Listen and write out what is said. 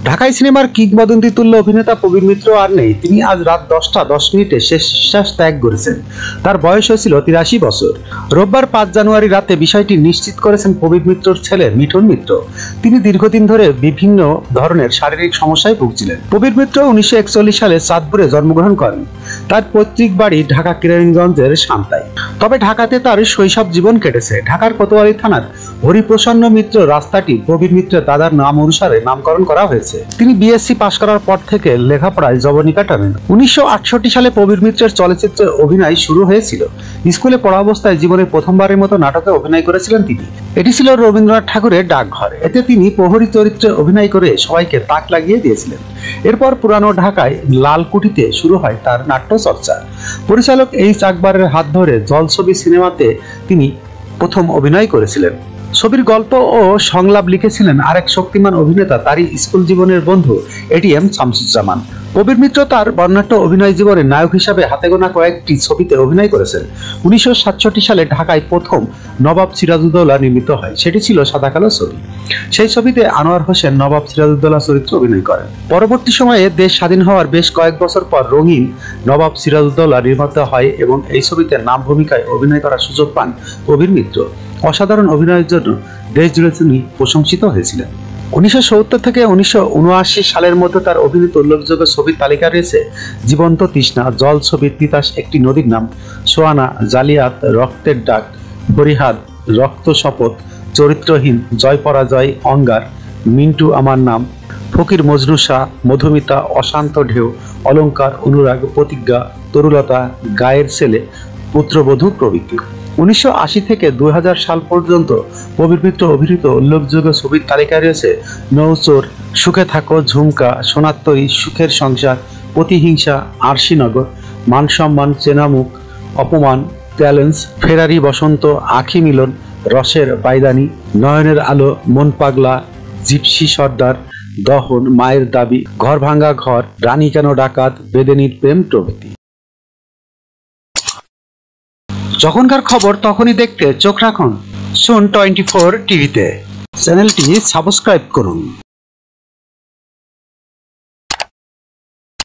ঢাকাই সিনেমার কিংবদন্তি তুল্য অভিনেতা প্রবীর মিত্র আর নেই। তিনি আজ রাত 10:10 শেষ নিঃশ্বাস ত্যাগ করেছেন। তার বয়স হয়েছিল 83 বছর। রোববার 5 জানুয়ারি রাতে বিষয়টি নিশ্চিত করেছেন প্রবীর মিত্রর ছেলে মিঠুন মিত্র। তিনি দীর্ঘদিন ধরে বিভিন্ন ধরনের শারীরিক সমস্যায় ভুগছিলেন। প্রবীর মিত্র 1941 সালে চাঁদপুরে জন্মগ্রহণ করেন। তার পৈতৃক বাড়ি ঢাকা কেরানীগঞ্জের সান্তায়। তবে ঢাকাতে তার শৈশব জীবন কেটেছে। ঢাকার কোতোয়ালি থানার হরিপ্রসন্ন মিত্র রাস্তাটি প্রবীর মিত্রের দাদার নাম অনুসারে নামকরণ করা হয়েছে। তিনি বিএসসি পাশ করার পর থেকে লেখাপড়ায় যবনিকা টানেন। 1968 সালে প্রবীর মিত্রের চলচ্চিত্রে অভিনয় শুরু হয়েছিল। স্কুলে পড়া অবস্থায় জীবনে প্রথমবারের মতো নাটকে অভিনয় করেছিলেন তিনি। এটি ছিল রবীন্দ্রনাথ ঠাকুরের ডাকঘর। এতে তিনি প্রহরী চরিত্রে অভিনয় করে সবাইকে তাক লাগিয়ে দিয়েছিলেন। এরপর পুরানো ঢাকায় লালকুঠিতে শুরু হয় তার নাট্য চর্চা। পরিচালক এইচ আকবরের হাত ধরে জলছবি সিনেমাতে তিনি প্রথম অভিনয় করেছিলেন। ছবির গল্প ও সংলাপ লিখেছিলেন আরেক শক্তিমান অভিনেতা, তারই স্কুল জীবনের বন্ধু এটিএম শামসুজ্জামান। প্রবীর মিত্র তার বর্ণাঢ্য অভিনয় জীবনে নায়ক হিসাবে হাতে গোনা কয়েকটি ছবিতে অভিনয় করেছেন। 1967 সালে ঢাকায় প্রথম নবাব সিরাজউদ্দৌলা নির্মিত হয়। সেটি ছিল সাদা কালো ছবি। সেই ছবিতে আনোয়ার হোসেন নবাব সিরাজউদ্দৌলা চরিত্রে অভিনয় করেন। পরবর্তী সময়ে দেশ স্বাধীন হওয়ার বেশ কয়েক বছর পর রঙিন নবাব সিরাজউদ্দৌলা নির্মিত হয় এবং এই ছবিতে নাম ভূমিকায় অভিনয় করার সুযোগ পান প্রবীর মিত্র। অসাধারণ অভিনয়ের জন্য দেশ জুড়ে তিনি প্রশংসিত হয়েছিলেন। 1970 থেকে 1979 সালের মধ্যে তার অভিনীত উল্লেখযোগ্য ছবির তালিকা রয়েছে জীবন্ত তৃষ্ণা, জল ছবি, তিতাস একটি নদীর নাম, সোয়ানা, জালিয়াত, রক্তের ডাক, ফরিহাদ, রক্ত শপথ, চরিত্রহীন, জয় পরাজয়, অঙ্গার, মিন্টু আমার নাম, ফকির মজনু শাহ, মধুমিতা, অশান্ত ঢেউ, অলঙ্কার, অনুরাগ, প্রতিজ্ঞা, তরুলতা, গায়ের ছেলে, পুত্রবধূ প্রভৃতি। 1980 থেকে 2000 সাল পর্যন্ত প্রবীর মিত্র অভিনীত উল্লেখযোগ্য ছবির তালিকায় রয়েছে নৌচোর, সুখে থাকো, ঝুমকা, সোনার তরী, সুখের সংসার, প্রতিহিংসা, আরশিনগর, মান সম্মান, চেনামুখ, অপমান, চ্যালেঞ্জ, ফেরারি বসন্ত, আখি মিলন, রসের বাইদানি, নয়নের আলো, মন পাগলা, জিপসি সর্দার, দহন, মায়ের দাবি, ঘর ভাঙ্গা ঘর, রানী কেন ডাকাত, বেদেনীর প্রেম প্রভৃতি। যখনকার খবর তখনই দেখতে চোখ রাখুন সুন 24 টিভিতে। চ্যানেলটি সাবস্ক্রাইব করুন।